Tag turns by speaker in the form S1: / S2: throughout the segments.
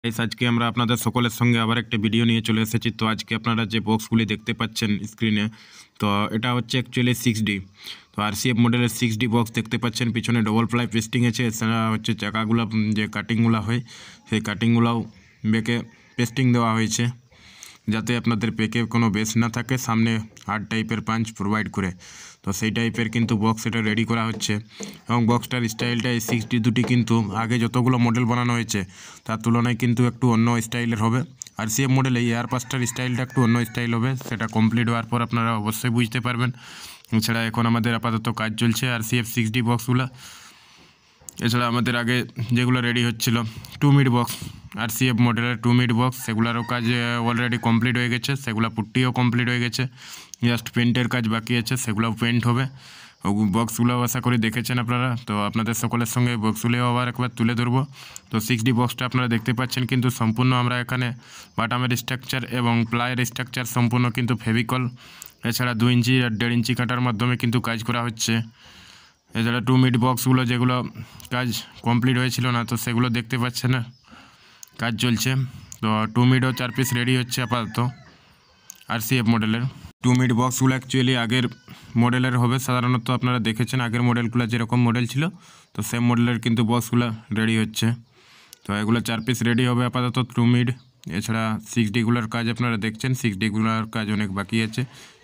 S1: আজকে আমরা আপনাদের সকলের সঙ্গে আবার একটা ভিডিও নিয়ে চলে এসেছি। তো আজকে আপনারা যে বক্সগুলি দেখতে পাচ্ছেন স্ক্রিনে, তো এটা হচ্ছে অ্যাকচুয়ালি 6D। তো RCF মডেলের 6D বক্স দেখতে পাচ্ছেন। পিছনে ডবল প্লাই পেস্টিং আছে, এছাড়া হচ্ছে চাকাগুলো যে কাটিংগুলো হয় সেই কাটিংগুলোও বেঁকে পেস্টিং দেওয়া হয়েছে, যাতে আপনাদের পেকে কোনো বেস না থাকে, সামনে হার্ড টাইপের পাঞ্চ প্রোভাইড করে। তো সেই টাইপের কিন্তু বক্স এটা রেডি করা হচ্ছে, এবং বক্সটার স্টাইলটা এই 6D দুটি কিন্তু আগে যতগুলো মডেল বানানো হয়েছে তার তুলনায় কিন্তু একটু অন্য স্টাইলের হবে। RCF মডেলে এই এয়ারপাসটার স্টাইলটা একটু অন্য স্টাইল হবে, সেটা কমপ্লিট হওয়ার পর আপনারা অবশ্যই বুঝতে পারবেন। এছাড়া এখন আমাদের আপাতত কাজ চলছে RCF 6D বক্সগুলো। এছাড়া আমাদের আগে যেগুলো রেডি হচ্ছিল 2 মিড বক্স, RCF মডেলের 2 মিড বক্স, সেগুলোরও কাজ অলরেডি কমপ্লিট হয়ে গেছে, সেগুলো পুট্টিও কমপ্লিট হয়ে গেছে, জাস্ট পেন্টের কাজ বাকি আছে, সেগুলোও পেন্ট হবে। বক্সগুলো আশা করি দেখেছেন আপনারা। তো আপনাদের সকলের সঙ্গে বক্সগুলিও আবার একবার তুলে ধরবো। তো 6D বক্সটা আপনারা দেখতে পাচ্ছেন কিন্তু সম্পূর্ণ আমরা এখানে বাটামের স্ট্রাকচার এবং প্লাইয়ের স্ট্রাকচার সম্পূর্ণ কিন্তু ফেভিকল, এছাড়া 2 ইঞ্চি আর 1.5 ইঞ্চি কাটার মাধ্যমে কিন্তু কাজ করা হচ্ছে। এছাড়া 2 মিড বক্সগুলো যেগুলো কাজ কমপ্লিট হয়েছিল না, তো সেগুলো দেখতে পাচ্ছেন না, কাজ চলছে। তো 2 মিডও 4 পিস রেডি হচ্ছে আপাতত RCF মডেলের। 2 মিড বক্সগুলো অ্যাকচুয়ালি আগের মডেলের হবে, সাধারণত আপনারা দেখেছেন আগের মডেলগুলো যেরকম মডেল ছিল, তো সেম মডেলের কিন্তু বক্সগুলো রেডি হচ্ছে। তো এগুলো 4 পিস রেডি হবে আপাতত 2 মিড। এছাড়া 6Dগুলোর কাজ আপনারা দেখছেন, 6Dগুলোর কাজ অনেক বাকি আছে,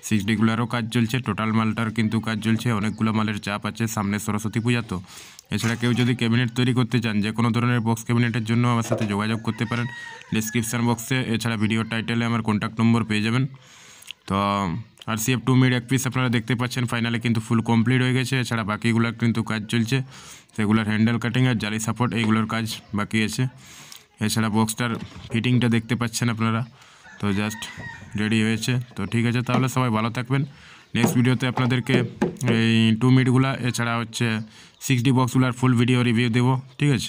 S1: 6Dগুলোরও কাজ চলছে। টোটাল মালটার কিন্তু কাজ চলছে, অনেকগুলো মালের চাপ আছে, সামনে সরস্বতী পূজা। তো এছাড়া কেউ যদি ক্যাবিনেট তৈরি করতে চান, যে কোনো ধরনের বক্স ক্যাবিনেটের জন্য আমার সাথে যোগাযোগ করতে পারেন ডিসক্রিপশান বক্সে, এছাড়া ভিডিও টাইটেলে আমার কন্ট্যাক্ট নম্বর পেয়ে যাবেন। তো RCF 2 মিড এক পিস আপনারা দেখতে পাচ্ছেন ফাইনালি কিন্তু ফুল কমপ্লিট হয়ে গেছে। এছাড়া বাকিগুলোর কিন্তু কাজ চলছে, সেগুলোর হ্যান্ডেল কাটিং আর জালি সাপোর্ট এইগুলোর কাজ বাকি আছে। এছাড়া বক্সটার ফিটিংটা দেখতে পাচ্ছেন আপনারা, তো জাস্ট রেডি হয়েছে। তো ঠিক আছে, তাহলে সবাই ভালো থাকবেন। নেক্সট ভিডিওতে আপনাদেরকে এই 2 মিডগুলা এছাড়া হচ্ছে 6D বক্সগুলার ফুল ভিডিও রিভিউ দেবো, ঠিক আছে।